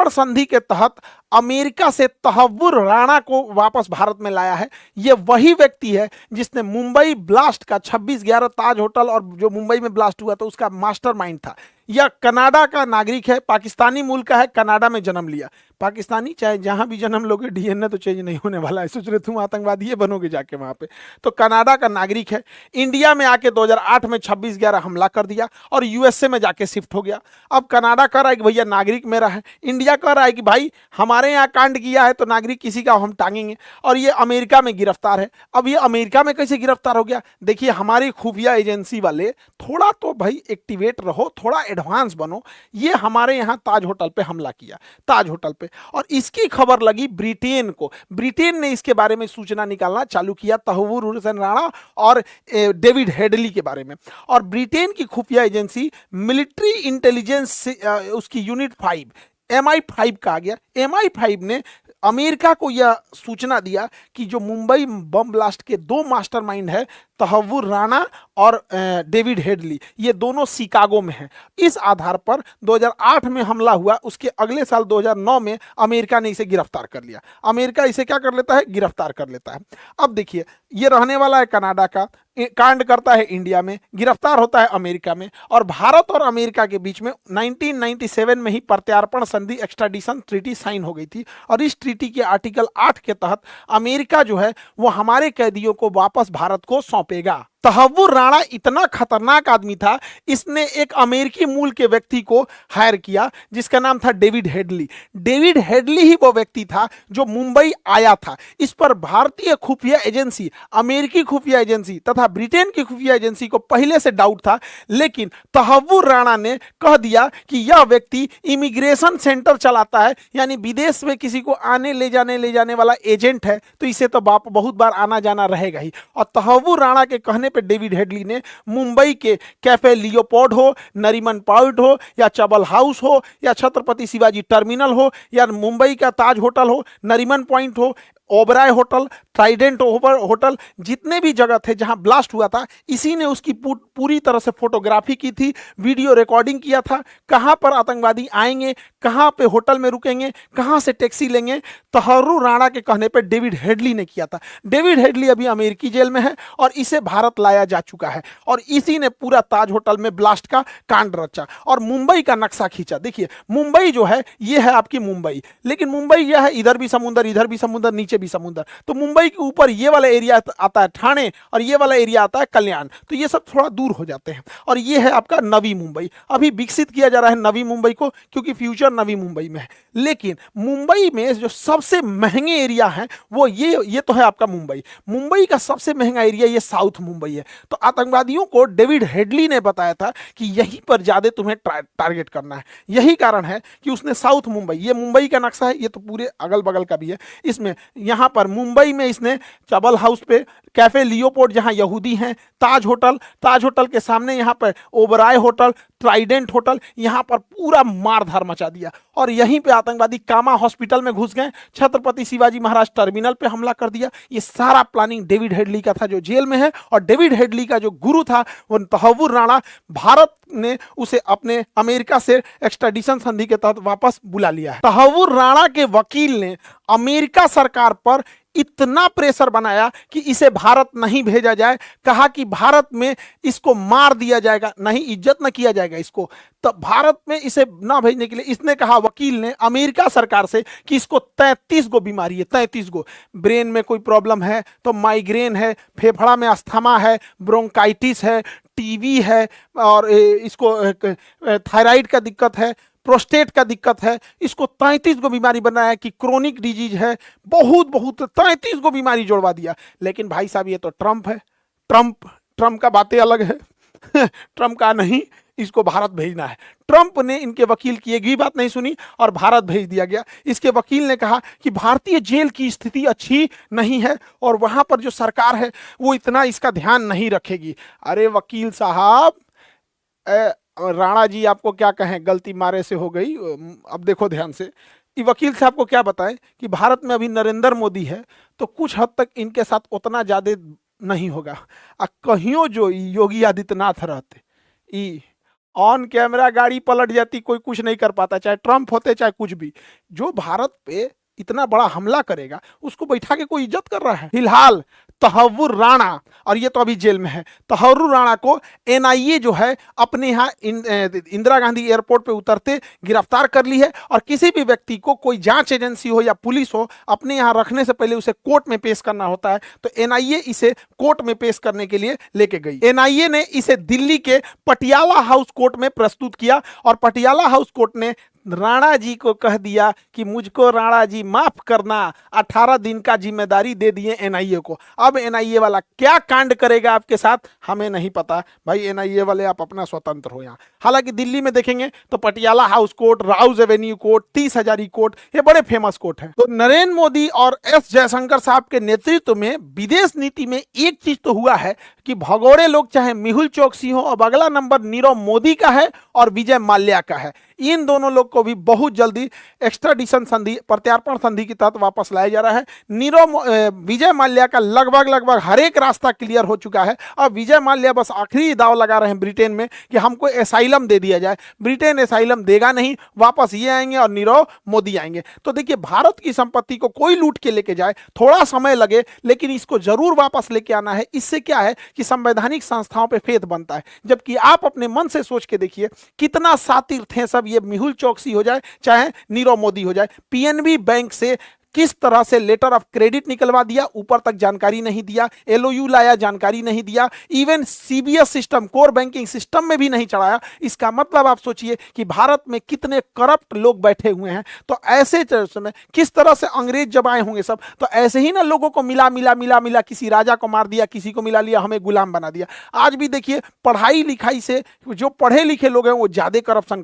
प्रत्यार्पण संधि के तहत अमेरिका से तहव्वुर राणा को वापस भारत में लाया है। ये वही व्यक्ति है जिसने मुंबई ब्लास्ट का 26/11 ताज होटल और जो मुंबई में ब्लास्ट हुआ था उसका मास्टरमाइंड था। यह कनाडा का नागरिक है, पाकिस्तानी मूल का है, कनाडा में जन्म लिया। पाकिस्तानी चाहे जहां भी जन्म लोगे डीएनए तो चेंज नहीं होने वाला है। सोच रहे तुम आतंकवादी ये बनोगे जाके वहां पे। तो कनाडा का नागरिक है, इंडिया में आके 2008 में 26/11 हमला कर दिया और यूएसए में जाके शिफ्ट हो गया। अब कनाडा कह रहा है कि भैया नागरिक मेरा है, इंडिया कह रहा है कि भाई हमारे यहाँ कांड किया है तो नागरिक किसी का हम टांगेंगे, और ये अमेरिका में गिरफ्तार है। अब ये अमेरिका में कैसे गिरफ्तार हो गया? देखिए, हमारी खुफिया एजेंसी वाले थोड़ा तो भाई एक्टिवेट रहो, थोड़ा एडवांस बनो। ये हमारे यहाँ ताज होटल पे हमला किया, ताज होटल पे, और इसकी खबर लगी ब्रिटेन को। ब्रिटेन ने इसके बारे में सूचना निकालना चालू किया तहव्वुर राणा और डेविड हेडली के बारे में। और ब्रिटेन की खुफिया एजेंसी मिलिट्री इंटेलिजेंस उसकी यूनिट 5 MI5 कहा गया, MI5 ने अमेरिका को यह सूचना दिया कि जो मुंबई बम ब्लास्ट के 2 मास्टरमाइंड है, तहव्वुर राणा और डेविड हेडली, ये दोनों शिकागो में हैं। इस आधार पर 2008 में हमला हुआ, उसके अगले साल 2009 में अमेरिका ने इसे गिरफ्तार कर लिया। अमेरिका इसे क्या कर लेता है? गिरफ्तार कर लेता है। अब देखिए, ये रहने वाला है कनाडा का, कांड करता है इंडिया में, गिरफ्तार होता है अमेरिका में, और भारत और अमेरिका के बीच में 1997 में ही प्रत्यार्पण संधि एक्स्ट्राडिशन ट्रीटी साइन हो गई थी। और इस ट्रीटी के आर्टिकल 8 के तहत अमेरिका जो है वो हमारे कैदियों को वापस भारत को सौंपेगा। तहव्वुर राणा इतना खतरनाक आदमी था, इसने एक अमेरिकी मूल के व्यक्ति को हायर किया जिसका नाम था डेविड हेडली। डेविड हेडली ही वो व्यक्ति था जो मुंबई आया था। इस पर भारतीय खुफिया एजेंसी, अमेरिकी खुफिया एजेंसी तथा ब्रिटेन की खुफिया एजेंसी को पहले से डाउट था, लेकिन तहव्वुर राणा ने कह दिया कि यह व्यक्ति इमिग्रेशन सेंटर चलाता है, यानी विदेश में किसी को आने ले जाने वाला एजेंट है, तो इसे तो बहुत बार आना जाना रहेगा ही। और तहव्वुर राणा के कहने पे डेविड हेडली ने मुंबई के कैफे लियोपोल्ड हो, नरीमन पॉइंट हो, या चबल हाउस हो, या छत्रपति शिवाजी टर्मिनल हो, या मुंबई का ताज होटल हो, नरीमन पॉइंट हो, ओबराय होटल, ट्राइडेंट होटल, जितने भी जगह थे जहां ब्लास्ट हुआ था, इसी ने उसकी पूरी तरह से फोटोग्राफी की थी, वीडियो रिकॉर्डिंग किया था। कहां पर आतंकवादी आएंगे, कहां पे होटल में रुकेंगे, कहां से टैक्सी लेंगे, तहव्वुर राणा के कहने पे डेविड हेडली ने किया था। डेविड हेडली अभी अमेरिकी जेल में है और इसे भारत लाया जा चुका है, और इसी ने पूरा ताज होटल में ब्लास्ट का कांड रचा और मुंबई का नक्शा खींचा। देखिए, मुंबई जो है ये है आपकी मुंबई, लेकिन मुंबई यह है, इधर भी समुंदर, इधर भी समुंदर, नीचे भी समुंदर। तो मुंबई के ऊपर ये वाला एरिया आता है ठाणे, और ये वाला एरिया आता है कल्याण, तो ये सब थोड़ा दूर हो जाते हैं। और ये है आपका नवी मुंबई। अभी विकसित किया जा रहा है नवी मुंबई को, क्योंकि फ्यूचर नवी मुंबई में है। लेकिन मुंबई में जो सबसे महंगे एरिया है वो ये तो है आपका मुंबई। मुंबई का सबसे महंगा एरिया ये साउथ मुंबई है। तो आतंकवादियों को डेविड हेडली ने बताया था कि यहीं पर ज्यादा तुम्हें टारगेट करना है। यही कारण है कि उसने साउथ मुंबई, ये मुंबई का नक्शा है, ये तो पूरे अगल बगल का भी है, इसमें यहां पर मुंबई में इसने चबल हाउस पे, कैफे लियोपोल्ड जहां यहूदी हैं, ताज होटल के सामने यहां पर ओबराय होटल, ट्राइडेंट होटल, यहां पर पूरा मारधार मचा दिया। और यहीं पे आतंकवादी कामा हॉस्पिटल में घुस गए, छत्रपति शिवाजी महाराज टर्मिनल पे हमला कर दिया। ये सारा प्लानिंग डेविड हेडली का था जो जेल में है, और डेविड हेडली का जो गुरु था वो तहव्वुर राणा। भारत ने उसे अपने अमेरिका से एक्स्ट्राडिशन संधि के तहत वापस बुला लिया है। तहव्वुर राणा के वकील ने अमेरिका सरकार पर इतना प्रेशर बनाया कि इसे भारत नहीं भेजा जाए। कहा कि भारत में इसको मार दिया जाएगा, नहीं इज्जत न किया जाएगा इसको, तो भारत में इसे ना भेजने के लिए इसने कहा, वकील ने, अमेरिका सरकार से कि इसको 33 गो बीमारी है, 33 गो। ब्रेन में कोई प्रॉब्लम है तो माइग्रेन है, फेफड़ा में अस्थमा है, ब्रोंकाइटिस है, टीबी है, और इसको थायराइड का दिक्कत है, प्रोस्टेट का दिक्कत है, इसको 33 गो बीमारी बनाया कि क्रोनिक डिजीज है, बहुत 33 गो बीमारी जोड़वा दिया। लेकिन भाई साहब ये तो ट्रंप है, ट्रंप का बातें अलग है ट्रंप का नहीं, इसको भारत भेजना है। ट्रंप ने इनके वकील की एक भी बात नहीं सुनी और भारत भेज दिया गया। इसके वकील ने कहा कि भारतीय जेल की स्थिति अच्छी नहीं है और वहां पर जो सरकार है वो इतना इसका ध्यान नहीं रखेगी। अरे वकील साहब, राणा जी आपको क्या कहें, गलती मारे से हो गई। अब देखो ध्यान से, वकील साहब को क्या बताएं कि भारत में अभी नरेंद्र मोदी है तो कुछ हद तक इनके साथ उतना ज्यादा नहीं होगा। कहियो जो योगी आदित्यनाथ रहते ऑन कैमरा गाड़ी पलट जाती, कोई कुछ नहीं कर पाता, चाहे ट्रम्प होते चाहे कुछ भी। जो भारत पे इतना बड़ा हमला करेगा उसको बैठा के कोई इज्जत कर रहा है। फिलहाल तहव्वुर राणा, और ये तो अभी जेल में है, तहव्वुर राणा को एनआईए जो है अपने यहाँ इंदिरा गांधी एयरपोर्ट पे उतरते गिरफ्तार कर ली है। और किसी भी व्यक्ति को कोई जांच एजेंसी हो या पुलिस हो अपने यहाँ रखने से पहले उसे कोर्ट में पेश करना होता है। तो एनआईए इसे कोर्ट में पेश करने के लिए लेके गई। एनआईए ने इसे दिल्ली के पटियाला हाउस कोर्ट में प्रस्तुत किया और पटियाला हाउस कोर्ट ने राणा जी को कह दिया कि मुझको राणा जी माफ करना, 18 दिन का जिम्मेदारी दे दिए एनआईए को। अब एनआईए वाला क्या कांड करेगा आपके साथ हमें नहीं पता। भाई एनआईए वाले आप अपना स्वतंत्र हो यहाँ। हालांकि दिल्ली में देखेंगे तो Patiala house court, Rouse Avenue court, 30 Hazari court, ये बड़े फेमस कोर्ट हैं। तो नरेंद्र मोदी और एस जयशंकर साहब के नेतृत्व में विदेश नीति में एक चीज तो हुआ है कि भगोड़े लोग चाहे मेहुल चोकसी हो, अब अगला नंबर नीरव मोदी का है और विजय माल्या का है। इन दोनों लोग को भी बहुत जल्दी एक्स्ट्राडिशन संधि, प्रत्यार्पण संधि के तहत वापस लाया जा रहा है। विजय माल्या का लगभग हर एक रास्ता क्लियर हो चुका है। अब विजय माल्या बस आखिरी दाव लगा रहे हैं ब्रिटेन में कि हमको एसाइलम दे दिया जाए। ब्रिटेन एसाइलम देगा नहीं, वापस ये आएंगे और नीरव मोदी आएंगे। तो देखिए, भारत की संपत्ति को कोई लूट के लेके जाए, थोड़ा समय लगे लेकिन इसको जरूर वापस लेके आना है। इससे क्या है कि संवैधानिक संस्थाओं पर फेथ बनता है। जबकि आप अपने मन से सोच के देखिए कितना शातिर थे सब, ये मेहुल चोकसी हो जाए चाहे नीरव मोदी हो जाए। पीएनबी बैंक से किस तरह से लेटर ऑफ क्रेडिट निकलवा दिया, ऊपर तक जानकारी नहीं दिया, एलओयू लाया, जानकारी नहीं दिया, even CBS system, core banking system में भी नहीं चढ़ाया। इसका मतलब आप सोचिए कि भारत में कितने करप्ट लोग बैठे हुए हैं। तो ऐसे में किस तरह से अंग्रेज जब आए होंगे सब, तो ऐसे ही ना लोगों को मिला मिला मिला मिला, किसी राजा को मार दिया, किसी को मिला लिया, हमें गुलाम बना दिया। आज भी देखिए, पढ़ाई लिखाई से जो पढ़े लिखे लोग हैं वो ज्यादा करप्शन